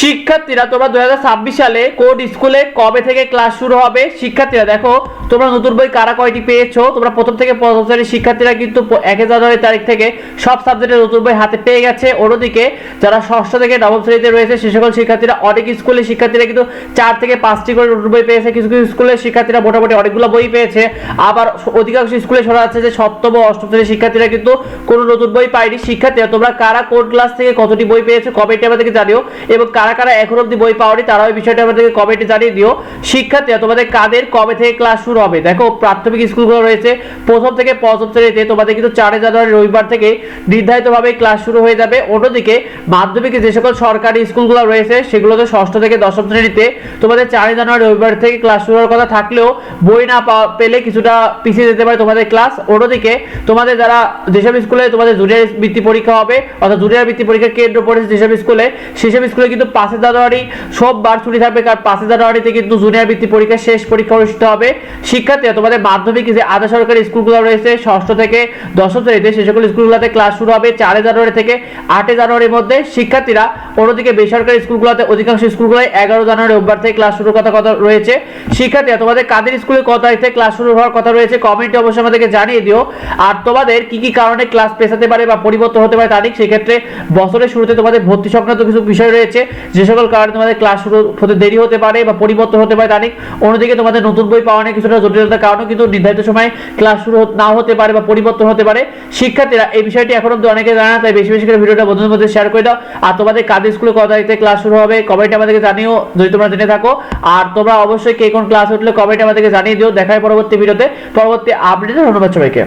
শিক্ষার্থীরা তোমরা 2026 সালে কোড স্কুলে কবে থেকে ক্লাস শুরু হবে? শিক্ষার্থীরা দেখো তোমরা নতুন বই কারা কয়টি পেয়েছো? তোমরা প্রথম থেকে পঞ্চম শ্রেণীর শিক্ষার্থীরা কিন্তু 1 জানুয়ারি তারিখ থেকে সব সাবজেক্টের নতুন বই হাতে পেয়ে গেছে। অন্যদিকে যারা ষষ্ঠ থেকে নবম শ্রেণীতে রয়েছে সে সকল শিক্ষার্থীরা, অনেক স্কুলের শিক্ষার্থীরা কিন্তু 4 থেকে 5টি করে নতুন বই পেয়েছে। কিছু কিছু স্কুলের শিক্ষার্থীরা মোটামুটি অনেকগুলো বই পেয়েছে। আবার অধিকাংশ স্কুলে শোনা যাচ্ছে যে সপ্তম ও অষ্টম শ্রেণীর শিক্ষার্থীরা কিন্তু কোনো নতুন বই পায়নি। শিক্ষার্থীরা তোমরা কারা কোড ক্লাস থেকে কতটি বই পেয়েছো কমেন্টে আমাদেরকে জানিও, এবং কারা কারা এখন অবধি বই পাওনি তারাও এই বিষয়টা আমাদেরকে কমেন্টে জানিয়ে দিও। শিক্ষার্থীরা তোমাদের কাদের কবে থেকে ক্লাস শুরু হবে? দেখো প্রাথমিক স্কুলগুলো রয়েছে প্রথম থেকে পঞ্চম শ্রেণীতে তোমাদের কিন্তু 4 জানুয়ারি রবিবার থেকে নির্ধারিতভাবে ক্লাস শুরু হয়ে যাবে। অন্যদিকে মাধ্যমিকে যে সকল সরকারি স্কুলগুলো রয়েছে সেগুলোতে ষষ্ঠ থেকে দশম শ্রেণীতে তোমাদের 4 জানুয়ারি রবিবার থেকে ক্লাস শুরু হওয়ার কথা থাকলেও বই না পেলে কিছুটা পিছিয়ে যেতে পারে তোমাদের ক্লাস। অন্যদিকে তোমাদের যারা যেসব স্কুলে তোমাদের জুনিয়র বৃত্তি পরীক্ষা হবে অর্থাৎ জুনিয়র বৃত্তি পরীক্ষার কেন্দ্র পড়েছে যেসব স্কুলে, সেসব স্কুলে কিন্তু 5 জানুয়ারি সোমবার ছুটি থাকবে, কারণ 5 জানুয়ারিতে কিন্তু জুনিয়র বৃত্তি পরীক্ষার শেষ পরীক্ষা অনুষ্ঠিত হবে। শিক্ষার্থীরা তোমাদের মাধ্যমিক যে আধা সরকারি স্কুলগুলো রয়েছে ষষ্ঠ থেকে দশম শ্রেণীতে সে সকল স্কুলগুলোতে ক্লাস শুরু হবে 4 জানুয়ারি থেকে 8 জানুয়ারির মধ্যে। শিক্ষার্থীরা অন্যদিকে বেসরকারি স্কুলগুলোতে অধিকাংশ স্কুলগুলোয় 11 জানুয়ারি রোববার থেকে ক্লাস শুরুর কথা রয়েছে। শিক্ষার্থীরা তোমাদের কাদের স্কুলে কত তারিখ থেকে ক্লাস শুরু হওয়ার কথা রয়েছে কমেন্টে অবশ্যই আমাদেরকে জানিয়ে দিও। আর তোমাদের কি কি কারণে ক্লাস পেছাতে পারে বা পরিবর্তন হতে পারে তারিখ, সেক্ষেত্রে বছরের শুরুতে তোমাদের ভর্তি সংক্রান্ত কিছু বিষয় রয়েছে যে সকল কারণে তোমাদের ক্লাস শুরু হতে দেরি হতে পারে বা পরিবর্তন হতে পারে তারিখ। অন্যদিকে তোমাদের নতুন বই পাওয়া নিয়ে কিছুটা জটিলতার কারণে কিন্তু নির্ধারিত সময় ক্লাস শুরু নাও হতে পারে বা পরিবর্তন হতে পারে। শিক্ষার্থীরা এই বিষয়টি এখন অব্দি অনেকে জানা না, তাই বেশি বেশি করে ভিডিওটা বন্ধুদের মধ্যে শেয়ার করে দাও। আর তোমাদের কাদের স্কুলে কত তারিখে ক্লাস শুরু হবে কমেন্টে আমাদেরকে জানিও যদি তোমরা জেনে থাকো। আর তোমরা অবশ্যই কে কোন ক্লাস উঠলে কমেন্টে আমাদেরকে জানিয়ে দিও। দেখা হয় পরবর্তী ভিডিওতে পরবর্তী আপডেটে। ধন্যবাদ সবাইকে।